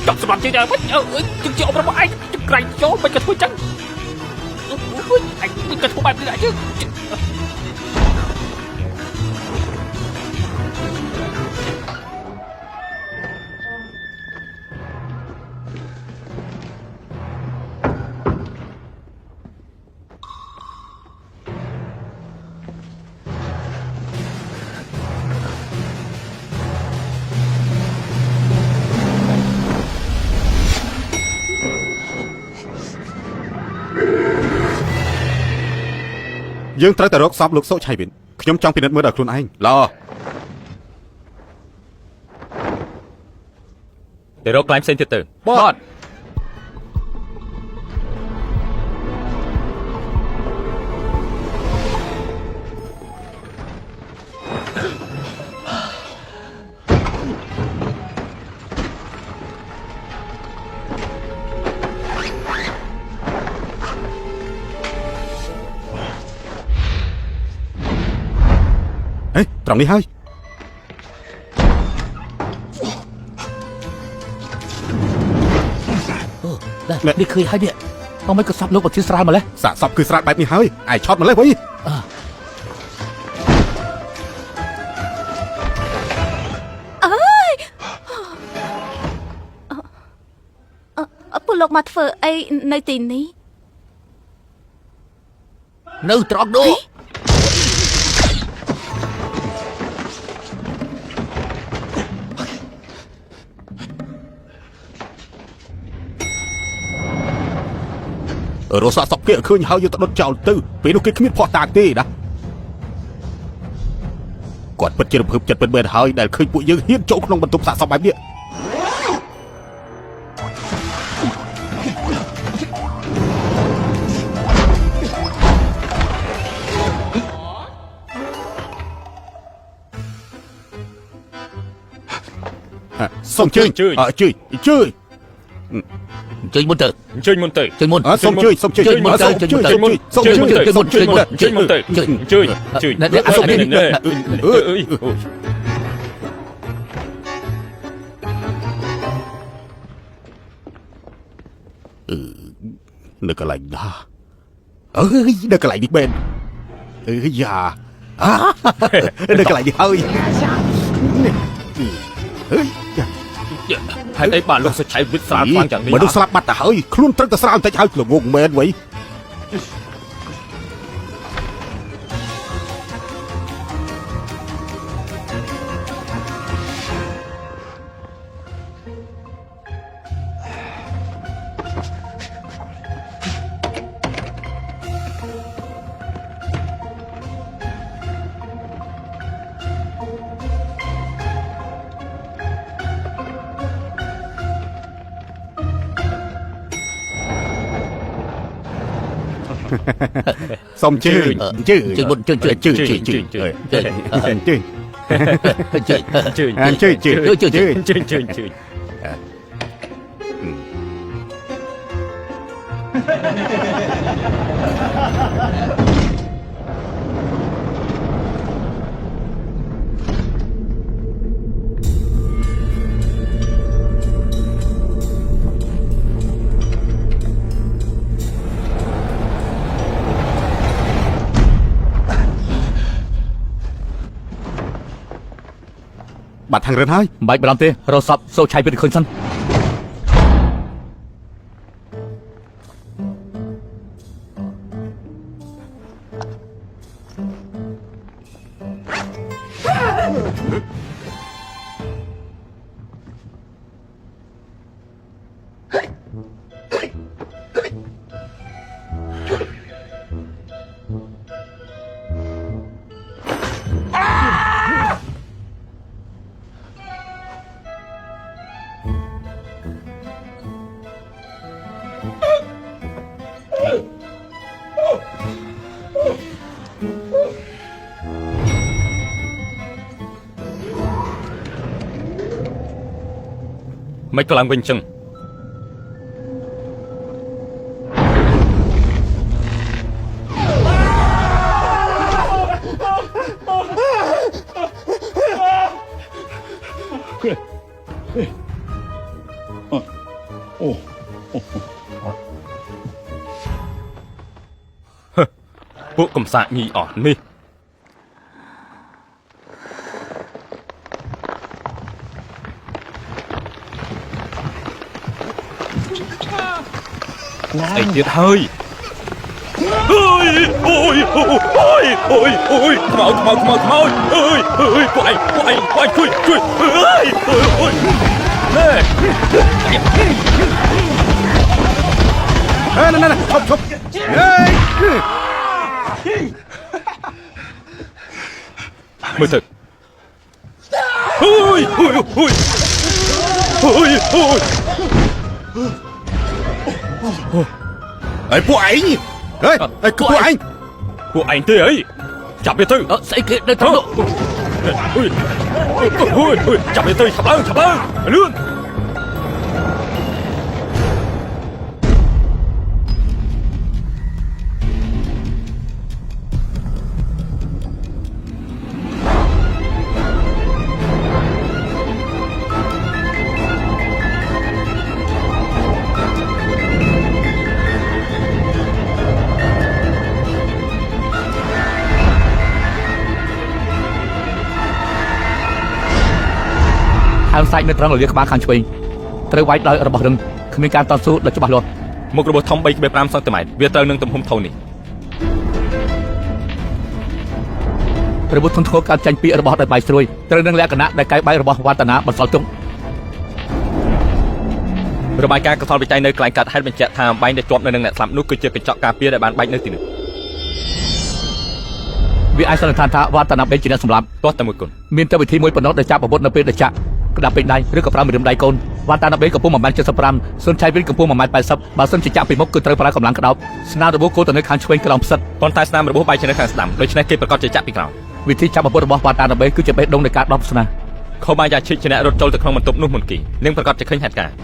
Chọc sập chơi trời mất chừng chịu ông anh chừng cày chỗ mình cần thôi chăng anh mình cần của bạn đi lại chứ. Dươngត្រូវតែរកសពលោកសុឆៃវិញខ្ញុំចង់ពិនិត្យមើលដល់ខ្លួនឯងឡទៅរកកន្លែងផ្សេងទៀតទៅបត់ត្រង់នេះហើយនេះឃើញហើយនេះអមិនក៏សັບលោកមកទីស្រាលម្លេះសាកសពគឺស្រាតបែបនេះហើយឯឆត់ម្លេះវិញពួកលោកមកធ្វើអីនៅទីនេះនៅត្រង់នោះរសាកសពគេឃើញហើយយកទៅដុតចោលទៅពេលនោះគេគ្មានផោះតាទេណាគាត់ពិតជារំភើបចិត្តពិតមែនហើយដែលឃើញពួកយើងហ៊ានចូលក្នុងបន្ទប់សាកសពបែបនេះសូមជួយជួយមុនទៅជួយមុនទៅជួយមុនសូមជួយជួយមុនទៅជួយមុនជួយមុនទៅជួយមុនជួយមុនទៅជួយនៅកន្លែងណានៅកន្លែងនេះមែនយ៉ានៅកន្លែងនេះហើយហេតុអីបានលោកសុឆៃវិតស្រាលខ្លាំងយ៉ាងនេះមនុស្សស្លាប់បាត់ទៅហើយខ្លួនត្រូវតែស្រាលបន្តិចហើយល្ងងមែនវ៉ៃសូមជួយមុនជួយជួយជួយបាត់ខាងរិនហើយមិនបាច់បារម្ភទេរកសពសូឆៃពីឃើញសិនមិនក៏ឡើងវិញចឹង ពួកកំសាកញីអស់នេះស្អីទៀតហើយអើយអូយអូយអូយអូយខ្មោចអើយពួកឯងជួយអើយអូយណែ ណែឈប់មើលទៅអូយអើយពួកឯងទេអីចាប់វាទៅ ស្អីគេនៅត្រង់នោះ អូយចាប់វាទៅឆាប់ឡើងលឿន ហើមសាច់នៅត្រង់រលាក្បាលខាងឆ្វេងត្រូវវាយដោយរបស់រឹងគ្មានការតស៊ូដ៏ច្បាស់លាស់ មុខរបស់ធំ 3.5 សង់ទីម៉ែត្រវាត្រូវនឹងទំហំធំនេះ ព្រះពុទ្ធធនធ្ងរកើតចាញ់ពីរបស់ដោយបាយស្រួយត្រូវនឹងលក្ខណៈដែលកាយបាយរបស់វឌ្ឍនាបន្សល់ទុក របាយការណ៍កសលវិจัยនៅកន្លែងកាត់ហេតុបញ្ជាក់ថាបែងដែលជាប់នៅនឹងអ្នកស្លាប់នោះគឺជាកញ្ចក់ការពារដែលបានបែកនៅទីនោះ វាអាចសន្និដ្ឋានថាវឌ្ឍនាបេជាអ្នកសម្លាប់ទាស់តែមួយគុណមានតែវិធីមួយប៉ុណ្ណោះដែលចាប់អាវុធនៅពេលដែលចាក់ក្តាប់ពេញដៃឬក៏ប្រើម្រាមដៃកូនវឌ្ឍនាបេកម្ពស់ 1.75 សុនឆៃវិញកម្ពស់ 1.80 បើសិនជាចាក់ពីមុខគឺត្រូវប្រើកម្លាំងក្តោបស្នាមរបស់គោទៅនៅខាងឆ្វេងក្រោមផ្សិតប៉ុន្តែស្នាមរបស់បែកនៅខាងស្ដាំដូច្នេះគេប្រកាសជាចាក់ពីក្រោមវិធីចាប់អាវុធរបស់វឌ្ឍនាបេគឺជាបេះដូងនៃការដោះស្នាខូបាយ៉ាឈិកជាអ្នករត់ចូលទៅក្នុងបន្ទប់នោះមុនគេនឹងប្រកាសជាឃើញហេតុការណ៍